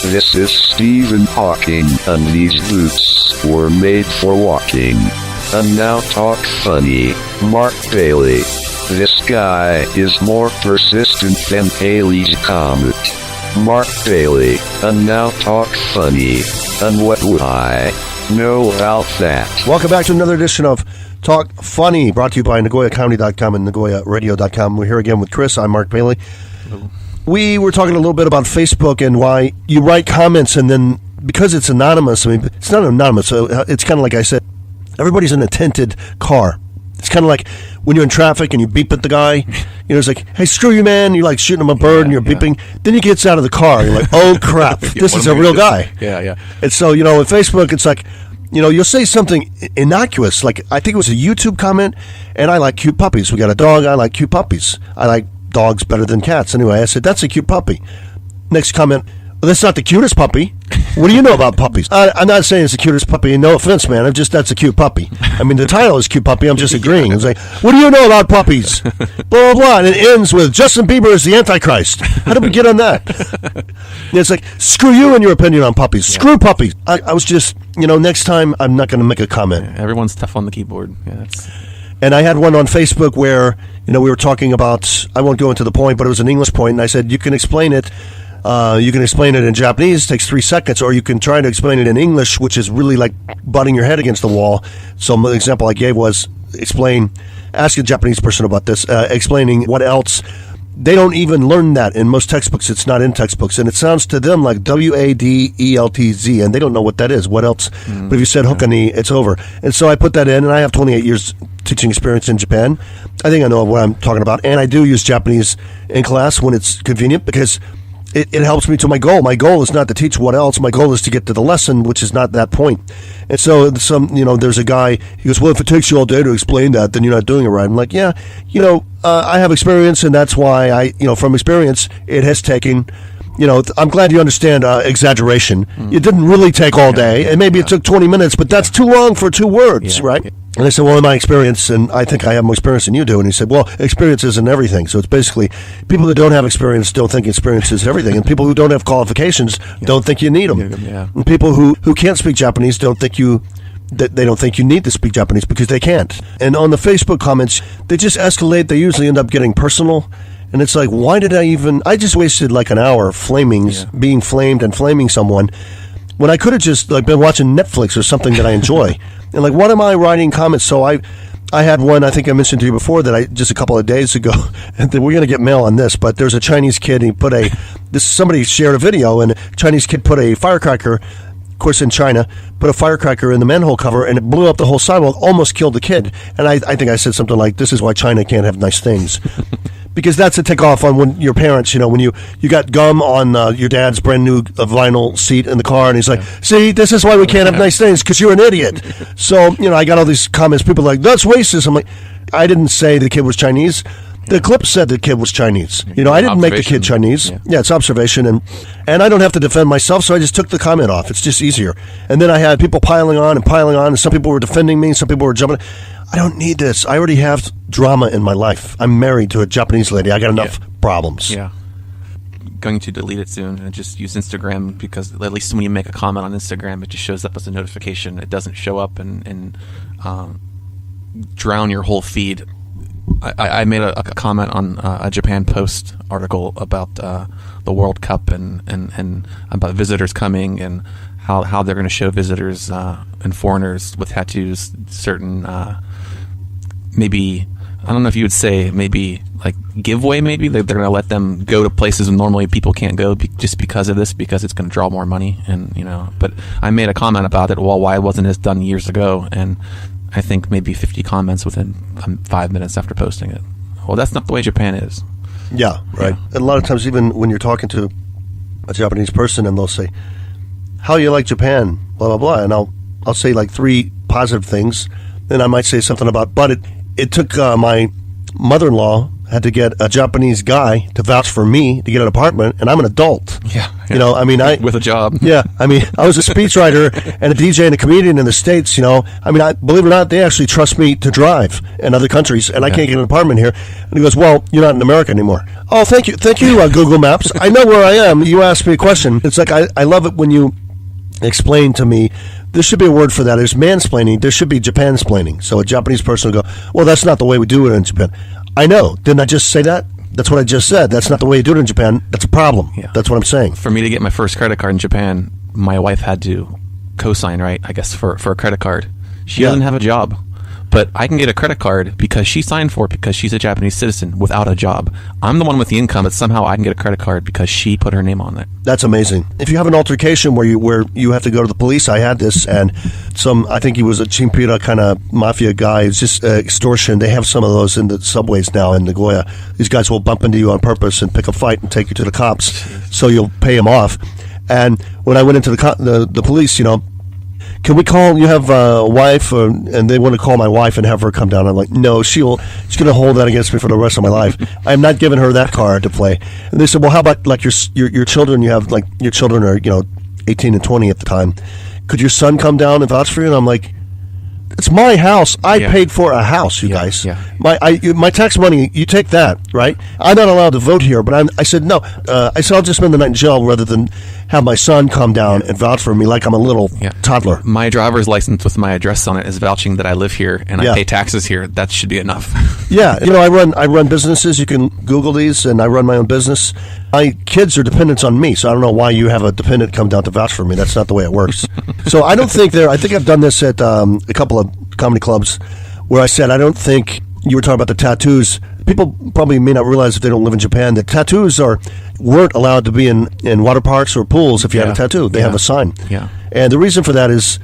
This is Stephen Hawking, and these boots were made for walking. And now talk funny, Mark Bailey. This guy is more persistent than Halley's Comet. Mark Bailey, and now talk funny. And what would I know about that? Welcome back to another edition of Talk Funny, brought to you by Nagoyacomedy.com and Nagoyaradio.com. We're here again with Chris. I'm Mark Bailey. Hello. We were talking a little bit about Facebook and why you write comments and then, because it's anonymous, I mean, it's not anonymous, so it's kind of like I said, everybody's in a tinted car. It's kind of like when you're in traffic and you beep at the guy, you know, it's like, hey, screw you, man. You're like shooting him a bird and you're beeping. Then he gets out of the car and you're like, oh, crap, this is a real guy. Yeah. And so, you know, with Facebook, it's like, you know, you'll say something innocuous, like I think it was a YouTube comment, and I like cute puppies. We got a dog, I like cute puppies. I like dogs better than cats. Anyway, I said, that's a cute puppy. Next comment, well, that's not the cutest puppy. What do you know about puppies? I'm not saying it's the cutest puppy. No offense, man. I'm just, that's a cute puppy. I mean, the title is cute puppy. I'm just agreeing. It's like, what do you know about puppies? Blah, blah, blah. And it ends with Justin Bieber is the Antichrist. How did we get on that? And it's like, screw you and your opinion on puppies. Yeah. Screw puppies. I was just, you know, next time I'm not going to make a comment. Yeah, everyone's tough on the keyboard. Yeah, And I had one on Facebook where, you know, we were talking about, I won't go into the point, but it was an English point, and I said, you can explain it. You can explain it in Japanese, it takes 3 seconds, or you can try to explain it in English, which is really like butting your head against the wall. So the example I gave was ask a Japanese person about this, explaining what else. They don't even learn that in most textbooks. It's not in textbooks, and it sounds to them like W-A-D-E-L-T-Z, and they don't know what that is. What else? But if you said hokani, it's over. And so I put that in, and I have 28 years teaching experience in Japan. I think I know what I'm talking about, and I do use Japanese in class when it's convenient because it helps me to my goal. My goal is not to teach what else. My goal is to get to the lesson, which is not that point. And so there's a guy, he goes, well, if it takes you all day to explain that, then you're not doing it right. I'm like, yeah, I have experience, and that's why from experience, it has taken, I'm glad you understand exaggeration. It didn't really take all day, and maybe it took 20 minutes, but that's too long for 2 words, right? Yeah. And I said, well, in my experience, and I think I have more experience than you do. And he said, well, experience isn't everything. So it's basically people that don't have experience don't think experience is everything. And people who don't have qualifications don't think you need them. Yeah. And people who can't speak Japanese don't think they don't think you need to speak Japanese because they can't. And on the Facebook comments, they just escalate. They usually end up getting personal. And it's like, why did I just wasted like an hour being flamed and flaming someone when I could have just like been watching Netflix or something that I enjoy. And like, what am I writing comments? So I had one, I think I mentioned to you before that just a couple of days ago, and we're going to get mail on this, but there's a Chinese kid, and somebody shared a video, and a Chinese kid put a firecracker, of course in China, put a firecracker in the manhole cover, and it blew up the whole sidewalk, almost killed the kid. And I think I said something like, this is why China can't have nice things. Because that's a takeoff on when your parents, when you got gum on your dad's brand new vinyl seat in the car, and he's like, see, this is why we can't have nice things, because you're an idiot. So, I got all these comments, people are like, that's racist. I'm like, I didn't say the kid was Chinese. The clip said the kid was Chinese. I didn't make the kid Chinese. Yeah, it's observation, and I don't have to defend myself, so I just took the comment off. It's just easier. And then I had people piling on, and some people were defending me, some people were jumping. I don't need this. I already have drama in my life. I'm married to a Japanese lady. I got enough problems. Yeah. Going to delete it soon and just use Instagram, because at least when you make a comment on Instagram, it just shows up as a notification. It doesn't show up and drown your whole feed. I made a comment on a Japan Post article about the World Cup and about visitors coming and how they're going to show visitors and foreigners with tattoos certain maybe, I don't know if you would say maybe like giveaway, maybe they're going to let them go to places normally people can't go just because of this, because it's going to draw more money. And but I made a comment about it, well, why wasn't this done years ago? And I think maybe 50 comments within 5 minutes after posting it. Well, that's not the way Japan is. Yeah, right. And a lot of times, even when you're talking to a Japanese person and they'll say, how you like Japan, blah, blah, blah, and I'll say like 3 positive things, then I might say something about, but it took my mother-in-law had to get a Japanese guy to vouch for me to get an apartment, and I'm an adult. Yeah. You know, I mean, with a job. Yeah, I mean, I was a speechwriter and a DJ and a comedian in the States, you know. I mean, believe it or not, they actually trust me to drive in other countries, and I can't get an apartment here. And he goes, well, you're not in America anymore. Oh, thank you, Google Maps. I know where I am. You asked me a question. It's like, I love it when you explain to me. There should be a word for that. There's mansplaining. There should be Japansplaining. So a Japanese person will go, well, that's not the way we do it in Japan. I know. Didn't I just say that? That's what I just said. That's not the way you do it in Japan. That's a problem. Yeah. That's what I'm saying. For me to get my first credit card in Japan, my wife had to co-sign, right, I guess, for a credit card. She doesn't have a job. But I can get a credit card because she signed for it because she's a Japanese citizen without a job. I'm the one with the income, but somehow I can get a credit card because she put her name on it. That's amazing. If you have an altercation where you have to go to the police, I had this, and I think he was a Chimpira kind of mafia guy. It's just extortion. They have some of those in the subways now in Nagoya. These guys will bump into you on purpose and pick a fight and take you to the cops, so you'll pay them off. And when I went into the police, you know, can we call, you have a wife, and they want to call my wife and have her come down. I'm like, no, she's going to hold that against me for the rest of my life. I'm not giving her that card to play. And they said, well, how about like your children? You have like, your children are, you know, 18 and 20 at the time. Could your son come down and vouch for you? And I'm like, it's my house. I paid for a house, you guys. Yeah. My tax money, you take that, right? I'm not allowed to vote here, but I said no. I said I'll just spend the night in jail rather than have my son come down and vouch for me like I'm a little toddler. My driver's license with my address on it is vouching that I live here and I pay taxes here. That should be enough. Yeah, you know, I run businesses. You can Google these, and I run my own business. My kids are dependents on me, so I don't know why you have a dependent come down to vouch for me. That's not the way it works. So I don't think I think I've done this at a couple of comedy clubs where I said I don't think, you were talking about the tattoos. People probably may not realize if they don't live in Japan that tattoos weren't allowed to be in water parks or pools if you had a tattoo. They have a sign. Yeah. And the reason for that is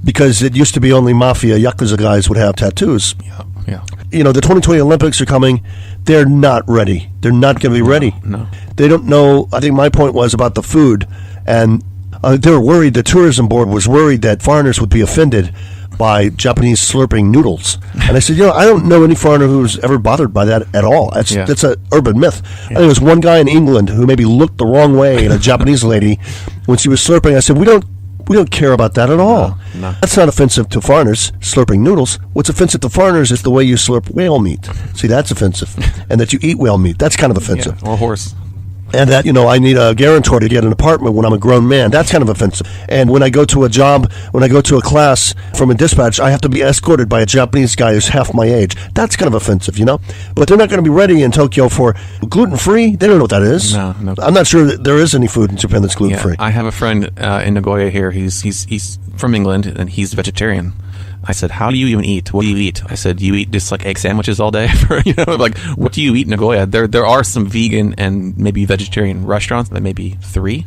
because it used to be only mafia, yakuza guys would have tattoos. Yeah. You know, the 2020 Olympics are coming. They're not ready. They're not going to be ready. No. They don't know. I think my point was about the food. And they were worried, the tourism board was worried that foreigners would be offended by Japanese slurping noodles. And I said, you know, I don't know any foreigner who's ever bothered by that at all. That's an urban myth. Yeah. I think there was one guy in England who maybe looked the wrong way at a Japanese lady when she was slurping. I said, we don't care about that at all. No. That's not offensive to foreigners, slurping noodles. What's offensive to foreigners is the way you slurp whale meat. See, that's offensive. And that you eat whale meat, that's kind of offensive. Yeah, or horse. And that, you know, I need a guarantor to get an apartment when I'm a grown man. That's kind of offensive. And when I go to a job, when I go to a class from a dispatch, I have to be escorted by a Japanese guy who's half my age. That's kind of offensive, you know? But they're not going to be ready in Tokyo for gluten-free. They don't know what that is. No. I'm not sure that there is any food in Japan that's gluten-free. Yeah, I have a friend in Nagoya here. He's from England, and he's vegetarian. I said, how do you even eat? What do you eat? I said, you eat just like egg sandwiches all day? Like, what do you eat in Nagoya? There are some vegan and maybe vegetarian restaurants, but maybe 3.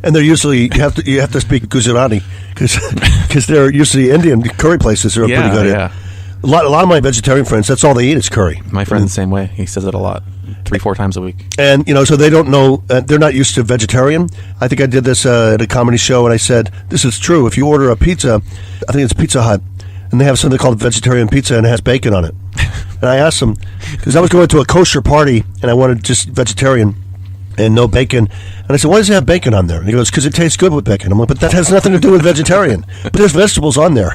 And they're usually, you have to speak Gujarati, because they're usually Indian curry places are pretty good at. A lot of my vegetarian friends, that's all they eat is curry. My friend's the same way. He says it a lot. 3-4 times a week. And, you know, so they don't know, they're not used to vegetarian. I think I did this at a comedy show, and I said, this is true. If you order a pizza, I think it's Pizza Hut, and they have something called vegetarian pizza, and it has bacon on it. And I asked them, because I was going to a kosher party, and I wanted just vegetarian and no bacon. And I said, why does it have bacon on there? And he goes, because it tastes good with bacon. I'm like, but that has nothing to do with vegetarian. But there's vegetables on there.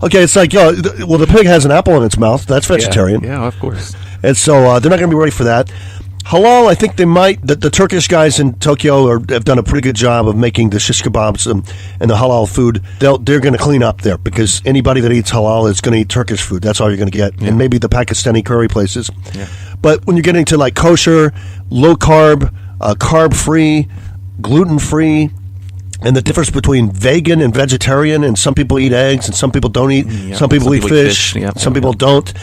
Okay, it's like, well, the pig has an apple in its mouth. That's vegetarian. Yeah, of course. And so they're not going to be ready for that. Halal, I think they might. The Turkish guys in Tokyo have done a pretty good job of making the shish kebabs and the halal food. They're going to clean up there, because anybody that eats halal is going to eat Turkish food. That's all you're going to get. Yeah. And maybe the Pakistani curry places. Yeah. But when you're getting to like kosher, low carb, carb-free, gluten-free, and the difference between vegan and vegetarian, and some people eat eggs and some people don't eat. Some people eat fish. Some people don't.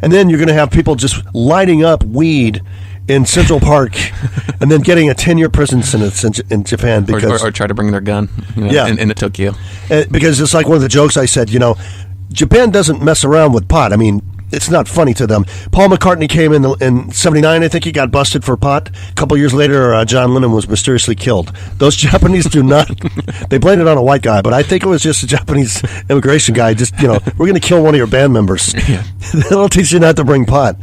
And then you're going to have people just lighting up weed in Central Park and then getting a 10-year prison sentence in Japan. Because, or try to bring their gun into Tokyo. Because it's like one of the jokes I said, you know, Japan doesn't mess around with pot. I mean, it's not funny to them. Paul McCartney came in 79, I think he got busted for pot. A couple years later, John Lennon was mysteriously killed. Those Japanese do not, they blamed it on a white guy, but I think it was just a Japanese immigration guy. Just, you know, we're going to kill one of your band members. Yeah. They'll teach you not to bring pot.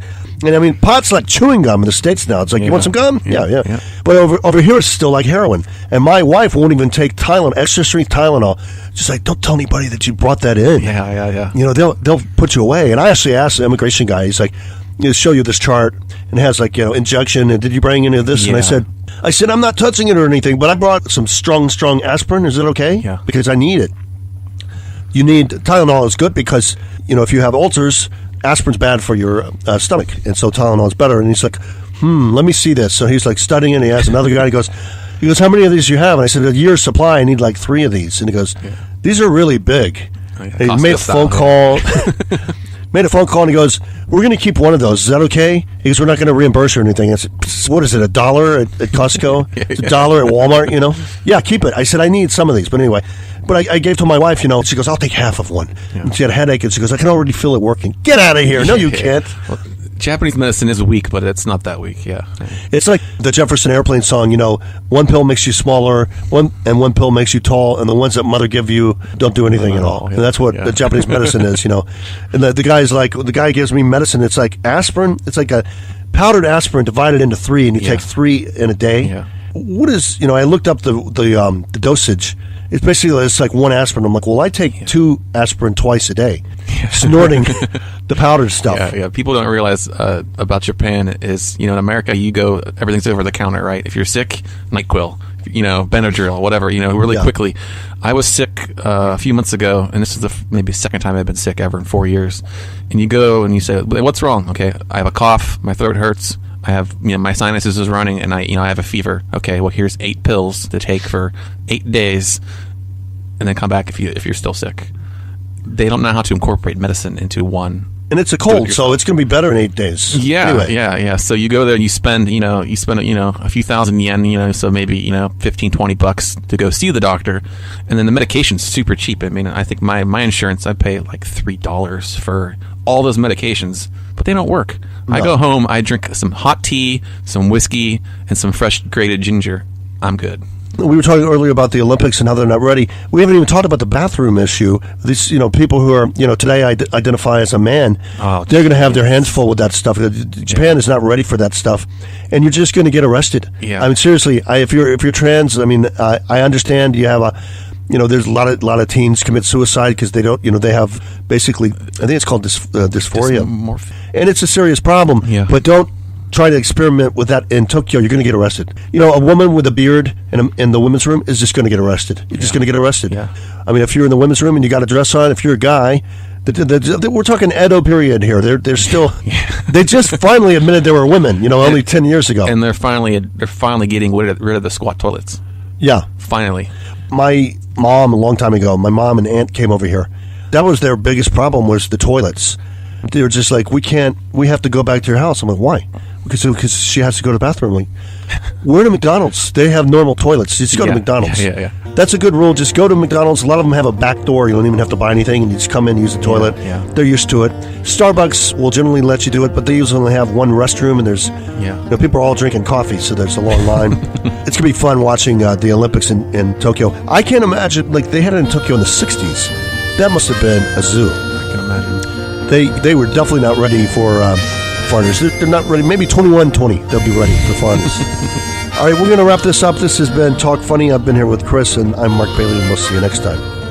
And I mean, pot's like chewing gum in the States now. It's like, you want some gum? Yeah. But over here, it's still like heroin. And my wife won't even take Tylenol, extra strength Tylenol. Just like, don't tell anybody that you brought that in. Yeah. You know, they'll put you away. And I actually asked the immigration guy, he's like, he'll show you this chart and it has like, you know, injection. And did you bring any of this? And I said, I'm not touching it or anything, but I brought some strong aspirin. Is it okay? Yeah. Because I need it. You need, Tylenol is good because, you know, if you have ulcers, aspirin's bad for your stomach, and so Tylenol is better. And he's like, let me see this. So he's like studying it. He has another guy. He goes, how many of these do you have? And I said, a year's supply. I need like 3 of these. And he goes, these are really big. He made a phone call. Made a phone call and he goes, we're going to keep one of those. Is that okay? He goes, we're not going to reimburse or anything. I said, what is it, $1 at Costco? It's $1 at Walmart, you know? Yeah, keep it. I said, I need some of these. But anyway, I gave to my wife, you know. She goes, I'll take half of one. Yeah. And she had a headache and she goes, I can already feel it working. Get out of here. No, you can't. Well, Japanese medicine is weak, but it's not that weak, It's like the Jefferson Airplane song, you know, one pill makes you smaller, one pill makes you tall, and the ones that mother give you don't do anything at all. And that's what the Japanese medicine is, you know. And the guy's like, the guy gives me medicine, it's like aspirin, it's like a powdered aspirin divided into 3, and you take 3 in a day. Yeah. What is, you know, I looked up the dosage. It's basically, it's like 1 aspirin. I'm like, well, I take 2 aspirin twice a day, snorting the powdered stuff. Yeah. People don't realize about Japan is, you know, in America, you go, everything's over the counter, right? If you're sick, NyQuil, you know, Benadryl, whatever, you know, really quickly. I was sick a few months ago, and this is maybe the second time I've been sick ever in 4 years. And you go and you say, what's wrong? Okay, I have a cough, my throat hurts. I have, you know, my sinuses is running, and I have a fever. Okay, well, here's 8 pills to take for 8 days, and then come back if you're still sick. They don't know how to incorporate medicine into one. And it's a cold, so it's going to be better in 8 days. Yeah, anyway. Yeah. So you go there and you spend a few thousand yen, you know, so maybe, $15, $20 to go see the doctor, and then the medication's super cheap. I mean, I think my insurance, I pay like $3 for all those medications, but they don't work. No. I go home, I drink some hot tea, some whiskey, and some fresh grated ginger. I'm good. We were talking earlier about the Olympics and how they're not ready. We haven't even talked about the bathroom issue. These, people who are, today identify as a man, they're going to have their hands full with that stuff. Japan is not ready for that stuff, and you're just going to get arrested. Yeah. I mean, seriously, if you're trans, I mean, I understand you have there's a lot of teens commit suicide because they don't, they have basically, I think it's called dysphoria, and it's a serious problem. Yeah. But don't try to experiment with that in Tokyo. You're going to get arrested. A woman with a beard in the women's room is just going to get arrested. You're just going to get arrested. Yeah. I mean, if you're in the women's room and you got a dress on, if you're a guy, we're talking Edo period here. They're still. They just finally admitted they were women. Only 10 years ago. And they're finally getting rid of the squat toilets. Yeah, finally. My mom, a long time ago, my mom and aunt came over here. That was their biggest problem, was the toilets. They were just like, we have to go back to your house. I'm like, why? Because she has to go to the bathroom. Like, we're to McDonald's. They have normal toilets. Just go to McDonald's. Yeah. That's a good rule. Just go to McDonald's. A lot of them have a back door. You don't even have to buy anything. And you just come in and use the toilet. Yeah. They're used to it. Starbucks will generally let you do it, but they usually only have one restroom, and there's people are all drinking coffee, so there's a long line. It's going to be fun watching the Olympics in Tokyo. I can't imagine, they had it in Tokyo in the 60s. That must have been a zoo. I can imagine. They were definitely not ready for foreigners. They're not ready. Maybe 21-20, they'll be ready for foreigners. All right, we're going to wrap this up. This has been Talk Funny. I've been here with Chris, and I'm Mark Bailey, and we'll see you next time.